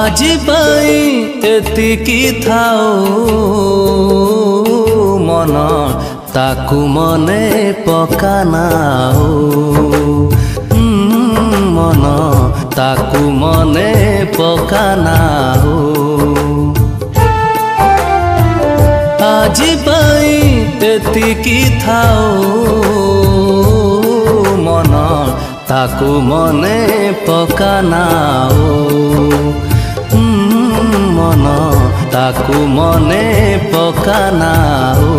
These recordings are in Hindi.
आजी पाई एतिकी थाओ मन ताकू मने पकानाओ मन ताकू मने पकानाओ आजी पाई एतिकी थाओ मन ताकू मने पकानाओ मन ताकू मने पकानाओ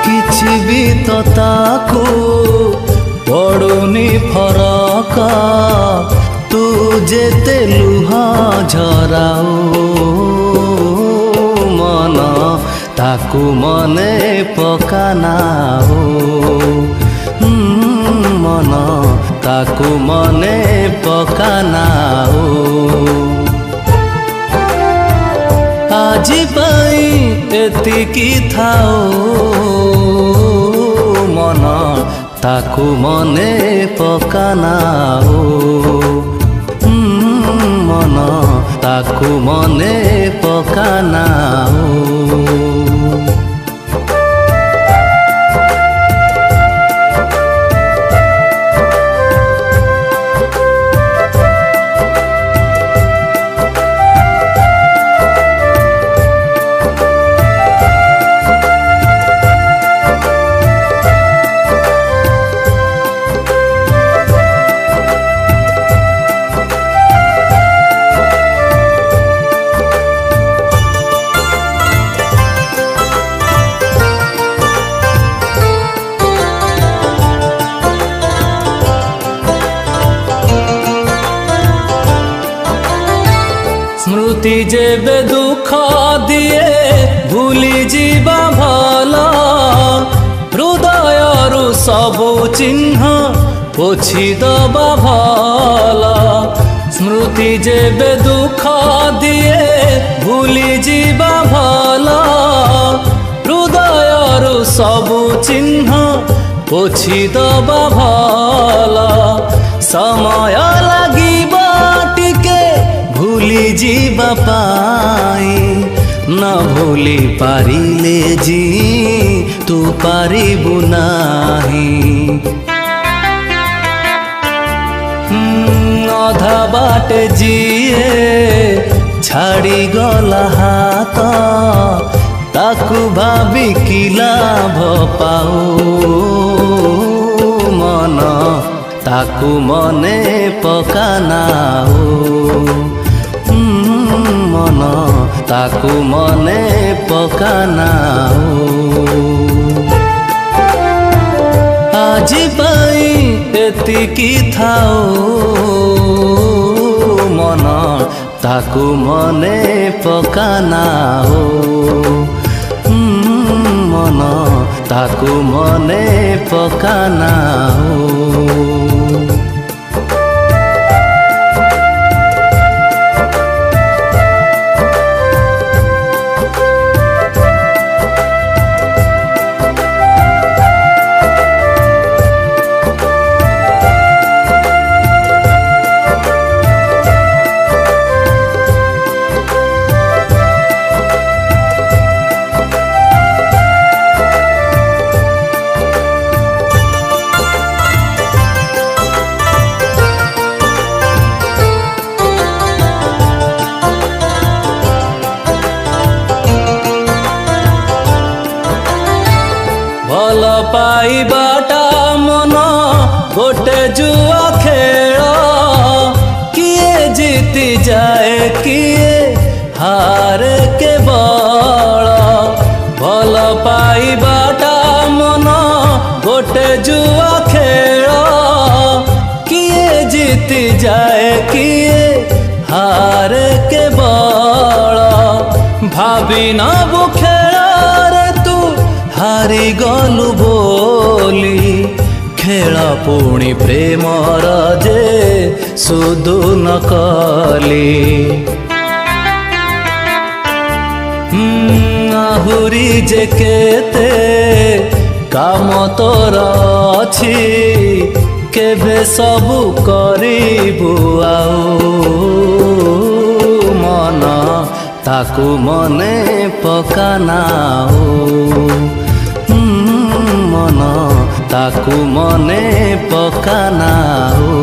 किछि भी तो ताकू पड़ुनी फरक तू जेते लुह झराओ मन ताकू मने पकानाओ मन ताकू मने पकानाओ आजी पाई एतिकी थाओ मन ताकू मने पकानाओ मन ताकू मने पकानाओ स्मृति जेबे दुख दिए भूली जीवा भला हृदयरु सबु चिन्ह पोछि दबा भला स्मृति जेबे दुख दिए भूली जीवा भला हृदयरु सबु चिन्ह पोछि दबा भला समय लागिब टिके भूली जीवा पाई न भूली पारिले जी तू पारिबु नाही अधा बाटे जीए छाड़ी गला हाथ ताकू भाभी कि लाभ पाओ मन ताकू मने पकानाओ मन ताकू मने पकानाओ आजी पाई एतिकी थाओ मन ताकू मने पकानाओ मन ताकू मने पकानाओ भल पाइबाटा मन गोटे जुआ खेल किए जीति जाए किए हारे के बल भल पाइबाटा मन गोटे जुआ खेल किए जीति जाए किए हारे के बल भाभी नबु खेल तू हारी गलु बोली खेल पुणी प्रेमर जे सुधु न कली आहुरी जे केते काम तोर अछि केबे सबु करिबु आउ मन ताकू मने पकानाओ मन ताकू मने पकानाओ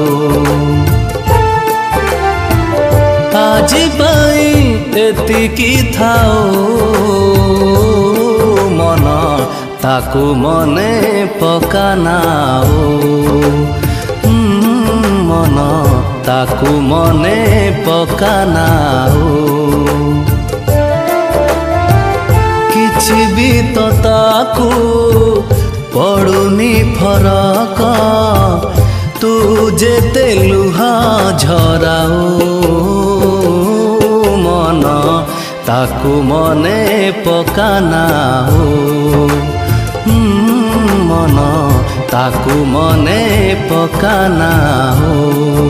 आजी पाई एतिकी थाओ मन ताकू मने पकानाओ मन ताकू मने पकानाओ किछि भी तो ताकू पड़ुनी फरक तू जेते लुहा झराओ मन ताकू मने पकानाओ मन ताकू मने पकानाओ।